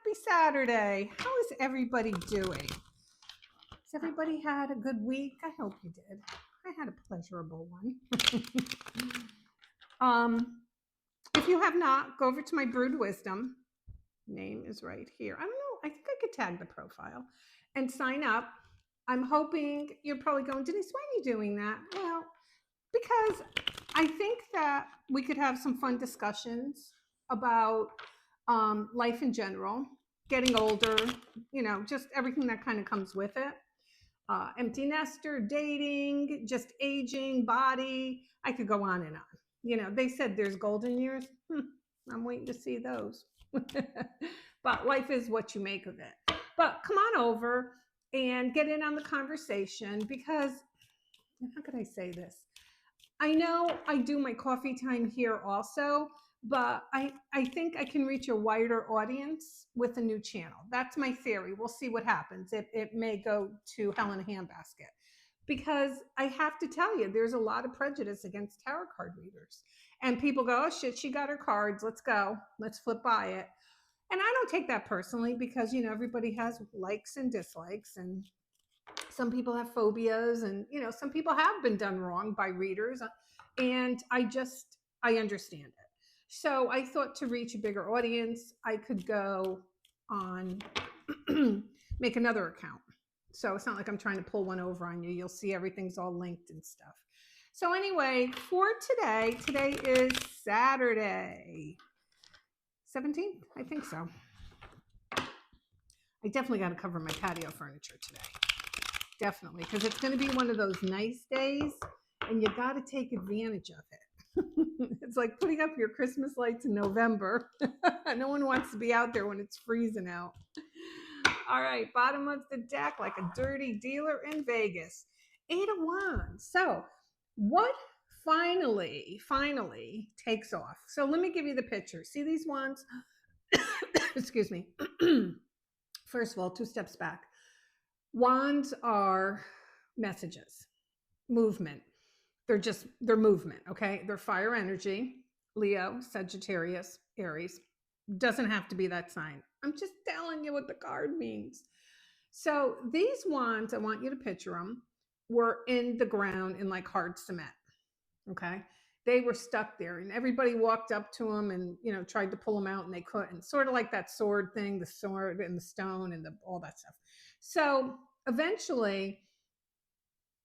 Happy Saturday. How is everybody doing? Has everybody had a good week? I hope you did. I had a pleasurable one. If you have not, go over to my Brewed Wisdom. Name is right here. I don't know. I think I could tag the profile and sign up. I'm hoping you're probably going, Denise, why are you doing that? Well, because I think that we could have some fun discussions about life in general, getting older, just everything that kind of comes with it. Empty nester, dating, just aging, body. I could go on and on. They said there's golden years. I'm waiting to see those. But life is what you make of it. But come on over and get in on the conversation because, how could I say this? I know I do my coffee time here also, but I think I can reach a wider audience with a new channel. That's my theory. We'll see what happens. It may go to hell in a handbasket because I have to tell you, there's a lot of prejudice against tarot card readers. And people go, oh shit, she got her cards. Let's go. Let's flip by it. And I don't take that personally because, everybody has likes and dislikes, and some people have phobias, and, some people have been done wrong by readers. And I understand it. So I thought to reach a bigger audience, I could go on, make another account. So it's not like I'm trying to pull one over on you. You'll see everything's all linked and stuff. So anyway, for today is Saturday, 17th, I think so. I definitely got to cover my patio furniture today. Definitely, because it's going to be one of those nice days, and you got to take advantage of it. It's like putting up your Christmas lights in November. No one wants to be out there when it's freezing out. All right, bottom of the deck, like a dirty dealer in Vegas. 8 of Wands. So what finally takes off? So let me give you the picture. See these wands? Excuse me. First of all, 2 steps back. Wands are messages, movement. They're movement, okay? They're fire energy, Leo, Sagittarius, Aries. Doesn't have to be that sign. I'm just telling you what the card means. So these wands, I want you to picture them, were in the ground in like hard cement, okay? They were stuck there, and everybody walked up to them and, tried to pull them out, and they couldn't. Sort of like that sword thing, the sword and the stone and all that stuff. So eventually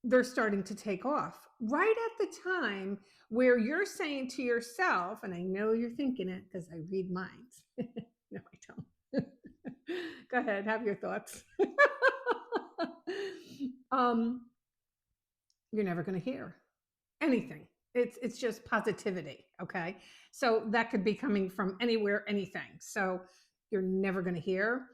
they're starting to take off right at the time where you're saying to yourself, and I know you're thinking it because I read minds. No, I don't. Go ahead, have your thoughts. You're never going to hear anything. It's just positivity, okay? So that could be coming from anywhere, anything. So you're never going to hear.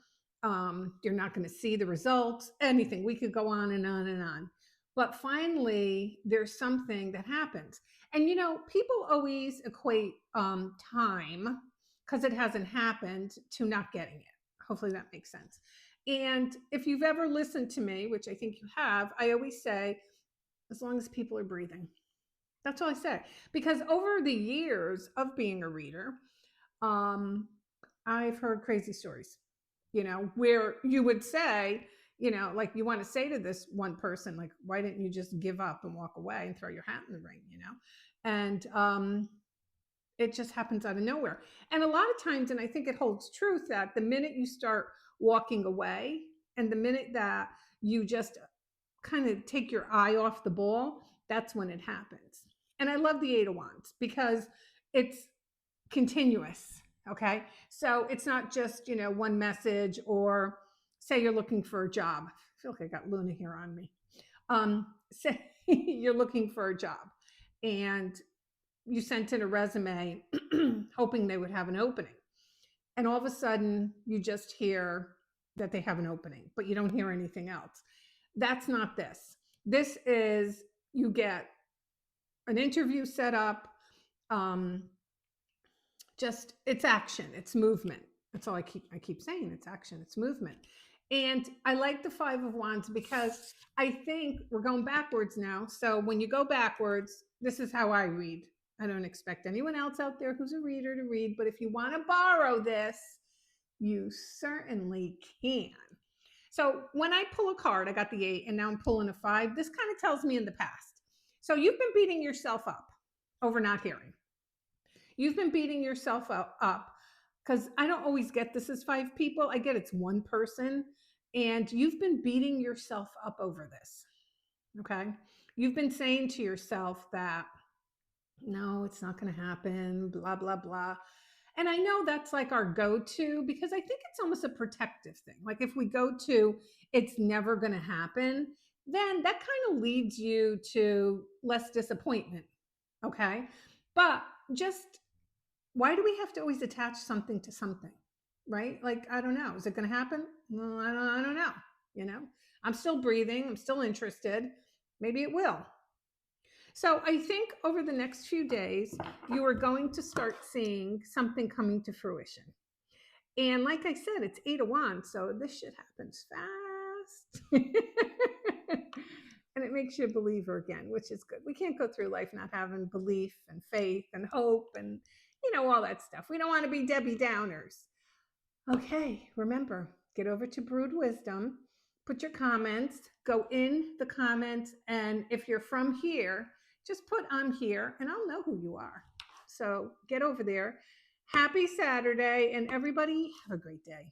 You're not going to see the results, anything. We could go on and on and on. But finally, there's something that happens. And, people always equate time, because it hasn't happened, to not getting it. Hopefully that makes sense. And if you've ever listened to me, which I think you have, I always say, as long as people are breathing. That's all I say. Because over the years of being a reader, I've heard crazy stories, where you would say, like you want to say to this one person, like, why didn't you just give up and walk away and throw your hat in the ring, And it just happens out of nowhere. And a lot of times, and I think it holds truth, that the minute you start walking away and the minute that you just kind of take your eye off the ball, that's when it happens. And I love the 8 of Wands because it's continuous. Okay. So it's not just, one message, or say you're looking for a job. I feel like I got Luna here on me. Say you're looking for a job and you sent in a resume hoping they would have an opening. And all of a sudden you just hear that they have an opening, but you don't hear anything else. That's not this. This is, you get an interview set up. It's action, it's movement. That's all I keep saying. It's action, it's movement. And I like the 5 of Wands because I think we're going backwards now. So when you go backwards, this is how I read. I don't expect anyone else out there who's a reader to read, but if you want to borrow this, You certainly can. So when I pull a card, I got the 8 and now I'm pulling a 5. This kind of tells me in the past. So you've been beating yourself up over not hearing. You've been beating yourself up because I don't always get this as 5 people. I get it's one person, and you've been beating yourself up over this. Okay. You've been saying to yourself that no, it's not going to happen, blah, blah, blah. And I know that's like our go to because I think it's almost a protective thing. Like if we go to, it's never going to happen, then that kind of leads you to less disappointment. Okay. But just why do we have to always attach something to something? Right? Like, I don't know. Is it going to happen? Well, I don't know. You know, I'm still breathing. I'm still interested. Maybe it will. So I think over the next few days, you are going to start seeing something coming to fruition. And like I said, it's 8 of Wands, so this shit happens fast. And it makes you a believer again, which is good. We can't go through life not having belief and faith and hope and, all that stuff. We don't want to be Debbie Downers. Okay, remember, get over to Brood Wisdom, put your comments, go in the comments, and if you're from here, just put I'm here and I'll know who you are. So get over there. Happy Saturday, and everybody have a great day.